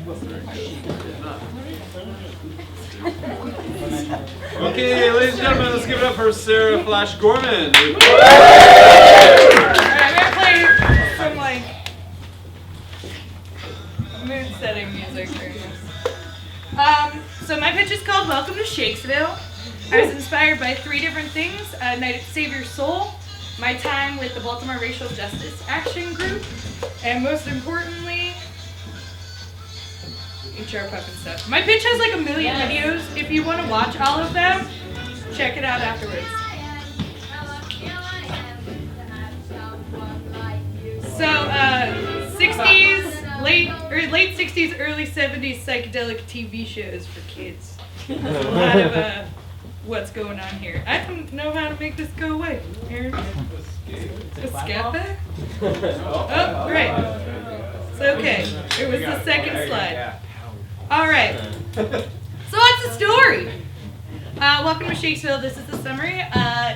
Okay, ladies and gentlemen, let's give it up for Sarah Gorman. Alright, I'm gonna play some like mood-setting music during this. So my pitch is called Welcome to Shakesville. I was inspired by 3 different things: Night at Save Your Soul, my time with the Baltimore Racial Justice Action Group, and most importantly, HR Puff and stuff. My pitch has like a million videos. If you want to watch all of them, check it out afterwards. So, 60s, late 60s, early 70s psychedelic TV shows for kids. A lot of what's going on here. I don't know how to make this go away. Here, escape. Oh, great. So, okay, it was the second slide. All right. So what's the story? Welcome to Shakesville. This is the summary.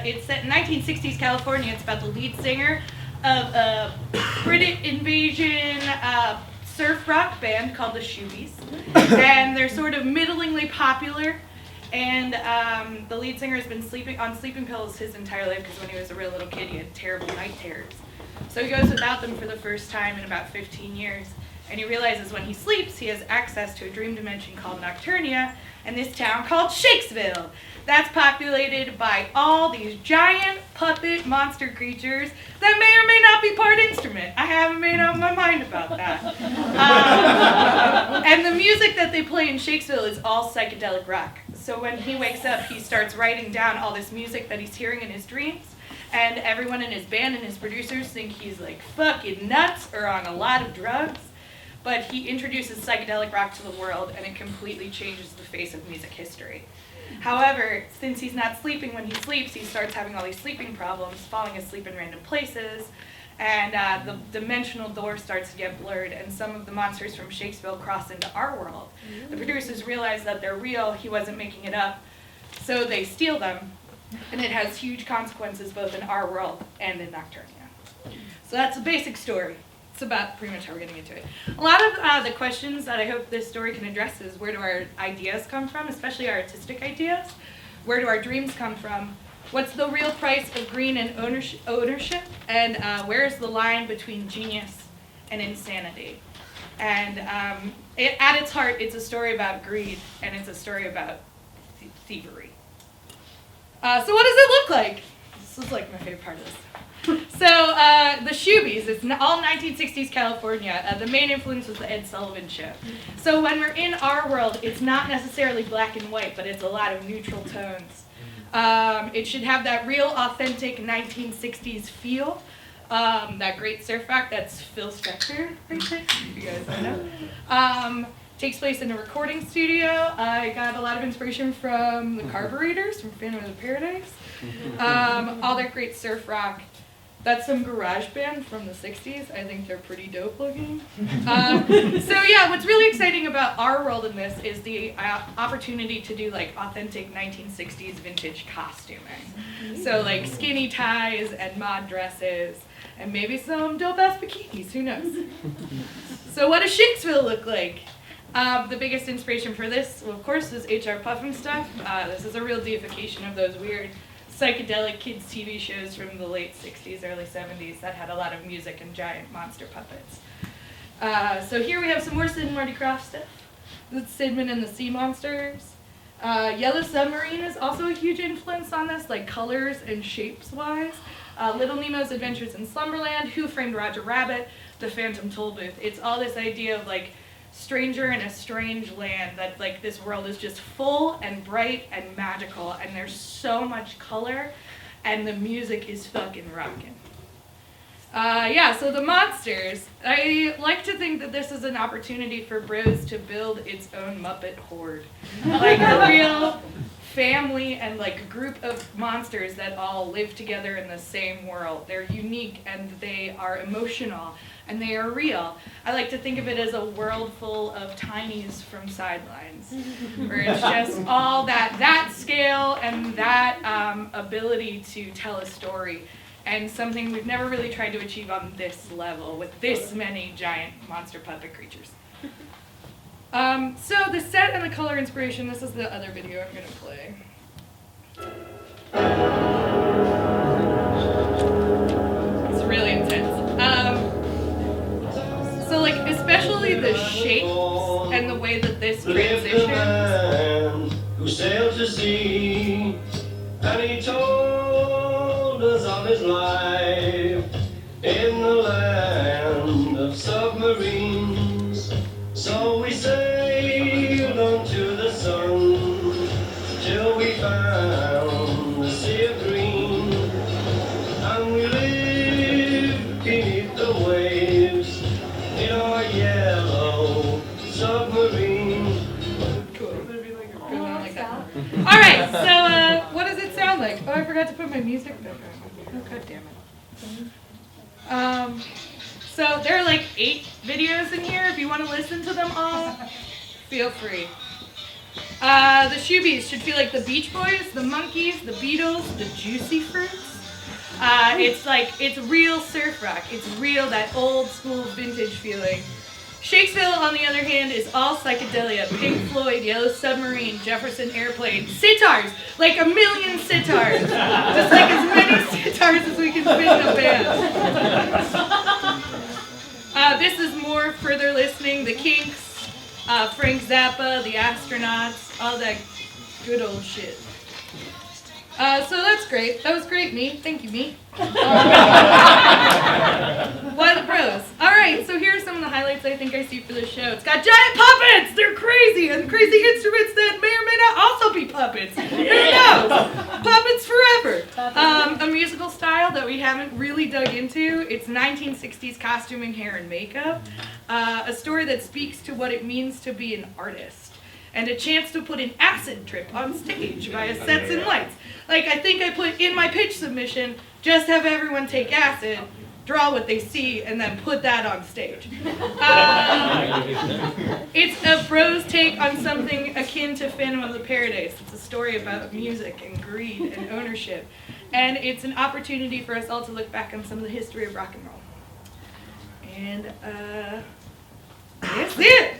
It's set in 1960s California. It's about the lead singer of a British invasion surf rock band called the Shoobies. And they're sort of middlingly popular. And the lead singer has been sleeping on sleeping pills his entire life because when he was a real little kid, he had terrible night terrors. So he goes without them for the first time in about 15 years. And he realizes when he sleeps, he has access to a dream dimension called Nocturnia and this town called Shakesville. That's populated by all these giant puppet monster creatures that may or may not be part instrument. I haven't made up my mind about that. And the music that they play in Shakesville is all psychedelic rock. So when he wakes up, he starts writing down all this music that he's hearing in his dreams. And everyone in his band and his producers think he's like fucking nuts or on a lot of drugs. But he introduces psychedelic rock to the world, and it completely changes the face of music history. However, since he's not sleeping when he sleeps, he starts having all these sleeping problems, falling asleep in random places, and the dimensional door starts to get blurred, and some of the monsters from Shakesville cross into our world. The producers realize that they're real, he wasn't making it up, so they steal them, and it has huge consequences both in our world and in Nocturnia. So that's the basic story. It's about pretty much how we're getting into it. A lot of the questions that I hope this story can address is where do our ideas come from, especially our artistic ideas? Where do our dreams come from? What's the real price of green and ownership? And where is the line between genius and insanity? And at its heart, it's a story about greed, and it's a story about thievery. So what does it look like? This is like my favorite part of this. So, the Shoobies, it's all 1960s California. The main influence was the Ed Sullivan Show. So when we're in our world, it's not necessarily black and white, but it's a lot of neutral tones. It should have that real, authentic 1960s feel. That great surf rock, that's Phil Spector, right there, you guys know. Takes place in a recording studio. I got a lot of inspiration from the Carburetors from Phantom of the Paradise. All that great surf rock. That's some garage band from the 60s. I think they're pretty dope looking. So yeah, what's really exciting about our world in this is the opportunity to do like authentic 1960s vintage costuming. So like skinny ties and mod dresses and maybe some dope ass bikinis, who knows? So what does Shakesville look like? The biggest inspiration for this, well, of course, is HR Puff and stuff. This is a real deification of those weird psychedelic kids TV shows from the late 60s, early 70s that had a lot of music and giant monster puppets. So here we have some more Sid and Marty Krofft stuff. This is Sidman and the Sea Monsters. Yellow Submarine is also a huge influence on this, like colors and shapes-wise. Little Nemo's Adventures in Slumberland, Who Framed Roger Rabbit, The Phantom Tollbooth. It's all this idea of like stranger in a strange land, that like this world is just full and bright and magical, and there's so much color, and the music is fucking rockin'. Yeah, so the monsters. I like to think that this is an opportunity for Bros to build its own Muppet horde. Like a real family and like a group of monsters that all live together in the same world. They're unique and they are emotional and they are real. I like to think of it as a world full of tinies from Sidelines, where it's just all that scale and that ability to tell a story, and something we've never really tried to achieve on this level with this many giant monster puppet creatures. So the set and the color inspiration, this is the other video I'm gonna play. It's really intense. So like, especially the shapes and the way that this transitions. Who sailed to sea, and he told us of his life in the land of submarines. So we sailed onto the sun till we found the sea of green, and we lived beneath the waves in our yellow submarine. Cool. Alright, so what does it sound like? Oh, I forgot to put my music back on. Oh, god damn it. So there are like 8 videos in here. If you want to listen to them all, feel free. The Shoobies should feel like the Beach Boys, the Monkees, the Beatles, the Juicy Fruits. It's real surf rock. It's real, that old school vintage feeling. Shakesville, on the other hand, is all psychedelia. Pink Floyd, Yellow Submarine, Jefferson Airplane, sitars, like a million sitars. Just like as many sitars as we can fit in a band. This is more further listening, the Kinks, Frank Zappa, the Astronauts, all that good old shit. So that's great. That was great, me. Thank you, me. Why the pros? Alright, so here are some of the highlights I think I see for this show. It's got giant puppets! They're crazy! And crazy instruments that may or may not also be puppets. Who knows? Puppets forever. A musical style that we haven't really dug into. It's 1960s costuming, hair, and makeup. A story that speaks to what it means to be an artist. And a chance to put an acid trip on stage via sets and lights. Like I think I put in my pitch submission, just have everyone take acid, draw what they see, and then put that on stage. It's a bros take on something akin to Phantom of the Paradise. It's a story about music and greed and ownership. And it's an opportunity for us all to look back on some of the history of rock and roll. And that's it!